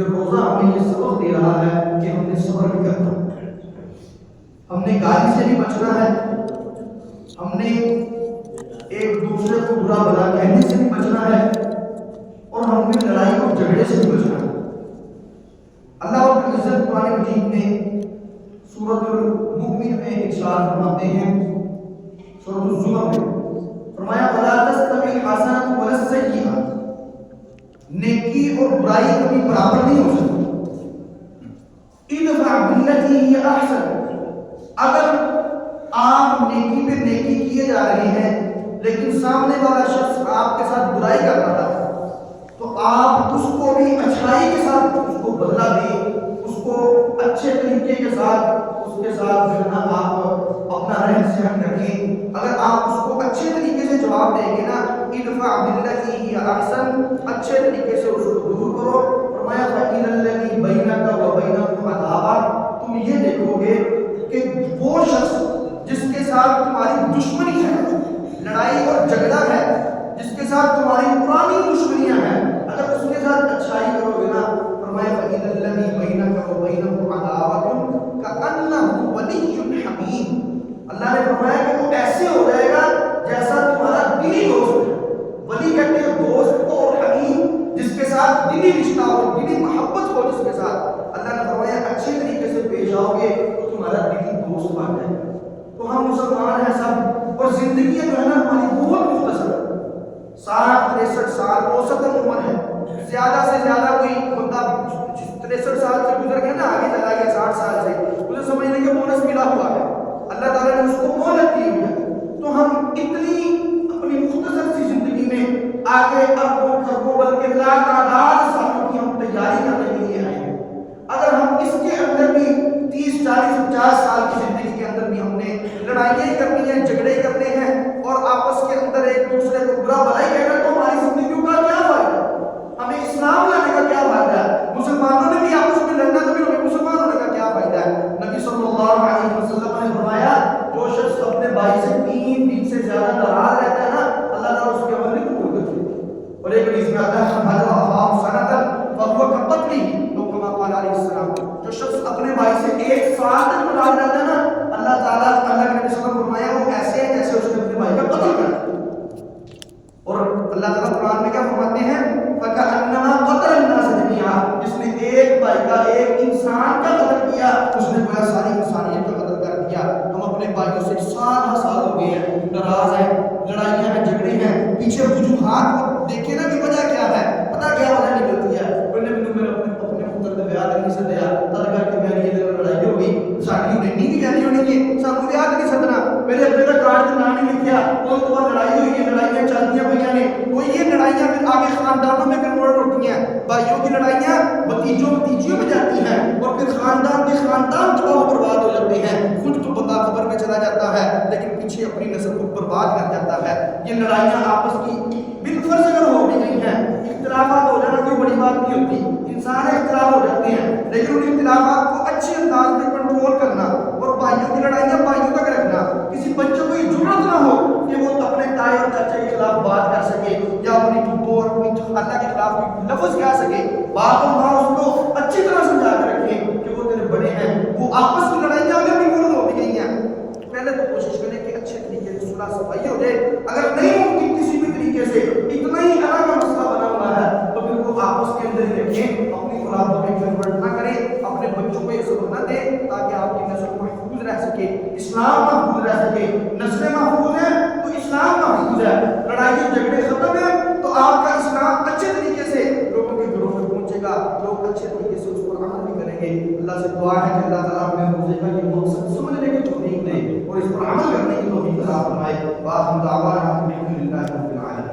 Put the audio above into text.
یہ روزہ ہمیں یہ سبق دے رہا ہے کہ ہم نے صبر بھی کرنا ہے، ہم نے گالی سے بھی بچنا ہے، ہم نے ایک دوسرے کو برا بھلا کہنے سے بھی بچنا ہے، اور ہم نے لڑائی اور جھگڑے سے بھی بچنا ہے۔ اللہ رب العزت قرآن مجید میں سورۃ المؤمن میں ارشاد فرماتے ہیں، سورۃ الزمر میں فرمایا وَلَا تَسْتَوِي الْحَسَنَةُ وَلَا السَّيِّئَةُ، نیکی اور برائی کبھی برابر نہیں ہو سکتی۔ اِدْفَعْ بِالَّتِي هِيَ أَحْسَنُ، اگر آپ نیکی پہ نیکی کیے جا رہے ہیں لیکن سامنے والا شخص آپ کے ساتھ برائی کر رہا ہے تو آپ اس کو بھی اچھائی کے ساتھ اس کو بدلہ دیں، اس کو اچھے طریقے کے ساتھ اس کے ساتھ جو ہے نا آپ اپنا رہن سہن رکھیں۔ اگر آپ اس کو اچھے طریقے سے جواب دیں گے نا ادفع باللتی ہی احسن، اچھے طریقے سے اس کو دور کرو۔ فرمایا فإذا الذی بینک وبینہ عداوۃ، تم یہ دیکھو گے کہ وہ شخص جس کے ساتھ تمہاری دشمنی ہے، لڑائی اور جھگڑا ہے، جس کے ساتھ تمہاری پرانی دشمنیاں ہیں، اگر اس کے ساتھ اچھائی کرو گے نا، فرمایا فإذا الذی بینک وبینہ عداوۃ کأنہ ولی حمیم، اللہ نے فرمایا کہ وہ ایسے ہو جائے گا جیسا تمہارا دلی دوست ہے۔ ولی کہتے ہیں دوست کو، اور حمیم جس کے ساتھ دلی رشتہ ہو، دلی محبت ہو جس کے ساتھ، اللہ نے فرمایا اچھے طریقے سے پیش آؤ گے تو تمہارا دلی دوست بن جائے گا۔ تو ہم مسلمان ہیں سب، اور زندگی جو ہے نا ہماری بہت مختصر ہے، 60-63 سال اوسطاً عمر ہے، زیادہ سے زیادہ کوئی بندہ 63 سال سے گزر گیا نا، آگے چلا گیا 60 سال سے، اسے سمجھنے کے بونس ملا ہوا ہے، اللہ تعالیٰ نے اس کو مہلت دی ہوئی ہے۔ تو ہم اتنی اپنی مختصر سی زندگی میں آگے اربوں خربوں بلکہ لاکھ تعداد سالوں کی ہم تیاری کرنے کے لیے آئے ہیں۔ اگر ہم اس کے اندر بھی 30-40-50 سال کی زندگی کے اندر بھی ہم نے لڑائیاں کرنی ہیں، جھگڑے کرنے ہیں، اور آپس کے اندر ایک دوسرے کو برا بھلائی کہنا، تو ہماری زندگیوں کا کیا فائدہ؟ ہمیں اسلام لانے کا کیا فائدہ ہے؟ مسلمانوں نے بھی آپس میں لڑنا، تو پھر ہمیں مسلمان ہونے کا کیا فائدہ ہے؟ نبی صلی اللہ علیہ وسلم نے فرمایا جو شخص اپنے بھائی سے 3 دن سے زیادہ ناراض رہتا ہے نا، اللہ تعالیٰ اس کے عمل نہیں قبول کرتا۔ اور ایک حدیث میں آتا ہے ہمارا اخاف سنۃ فهو كقتله، تو کما قال علیہ السلام، جو شخص اپنے بھائی سے 1 سال تک ناراض رہتا ہے نا، اللہ تعالیٰ اللہ کے نبی صلی اللہ علیہ وسلم فرمایا وہ ایسے ہے جیسے اس نے اپنے بھائی کا قتل کر دیا۔ اور اللہ تعالیٰ قرآن میں کیا فرماتے ہیں فَكَأَنَّمَا قَتَلَ النَّاسَ جَمِيعًا، جس نے ایک بھائی کا، ایک انسان کا قتل کیا، اس نے گویا ساری انسانیت کا قتل کر دیا۔ ہم اپنے بھائیوں سے سال ہو گئے ہیں، ناراض ہیں، لڑائیاں ہیں، جھگڑے ہیں، پیچھے وجوہات کو دیکھیں نا کہ وجہ کیا ہے، پتہ کیا وجہ نکلتی ہے، کوئی نے میں اپنے مطلب بیاہ نہیں سدیا، تد کر کے میری یہ لڑائی ہو گئی، ساڈی انہیں نہیں جانی ہونی کہ سانو بیاہ نہیں سدنا، میرے ابے کا کارڈ سے نام نہیں لکھیا، اس کے بعد لڑائی ہوئی ہے، لڑائیاں چلتی پہ نے، وہ یہ لڑائیاں پھر آگے خاندانوں میں کنورٹ ہوتی ہیں، بھائیوں کی لڑائیاں بھتیجوں بھتیجیوں میں جاتی ہیں، اور پھر خاندان کے خاندان تباہ و برباد ہو جاتے ہیں۔ خود تو بندہ قبر میں چلا جاتا ہے لیکن پیچھے اپنی نسل کو برباد کر جاتا ہے۔ یہ لڑائیاں آپس کی بالفرض اگر ہو بھی گئی ہیں، اختلافات ہو جانا کوئی بڑی بات نہیں ہوتی، انسان اختلاف ہو جاتے ہیں، لیکن ان اختلافات کو اچھے انداز میں کنٹرول کرنا، اور بھائیوں کی لڑائیاں بھائیوں تک رکھنا، کسی بچوں کو یہ ضرورت نہ ہو کہ وہ اپنے تائے اور چاچے کے خلاف بات کر سکے، یا اپنی پھپھو اور اپنی خالہ کے خلاف لفظ کہہ سکے، باپ اور ماں اس کو اچھی طرح سمجھا کے رکھیں کہ وہ تیرے بڑے ہیں۔ وہ آپس کی لڑائیاں اگر بھی فرض ہو بھی گئی ہیں، پہلے تو کوشش کریں کہ اچھے طریقے سے صلح صفائی ہو جائے، اگر نہیں ممکن کسی بھی طریقے سے اتنا ہی اعلیٰ کا مسئلہ بنا ہوا ہے تو پھر وہ آپس کے اندر ہی رکھیں، اپنی اولادوں میں کنورٹ نہ کریں، اپنے بچوں کو یہ سبق نہ دیں تاکہ آپ کی نسل محفوظ رہ سکے، اسلام محفوظ رہ سکے۔ نسلیں محفوظ ہیں تو اسلام محفوظ ہے، لڑائی جھگڑے ختم ہیں تو آپ کا اسلام اچھے طریقے سے لوگوں کے گھروں میں پہنچے گا، لوگ اچھے طریقے سے اس پر عمل بھی کریں گے۔ اللہ سے دعا ہے کہ اللہ تعالیٰ ہمیں روزے کا یہ مقصد سمجھنے کی توفیق دے اور اس پر عمل کرنے کی توفیق عطا فرمائے۔ وآخر دعوانا الحمد للہ رب العالمین۔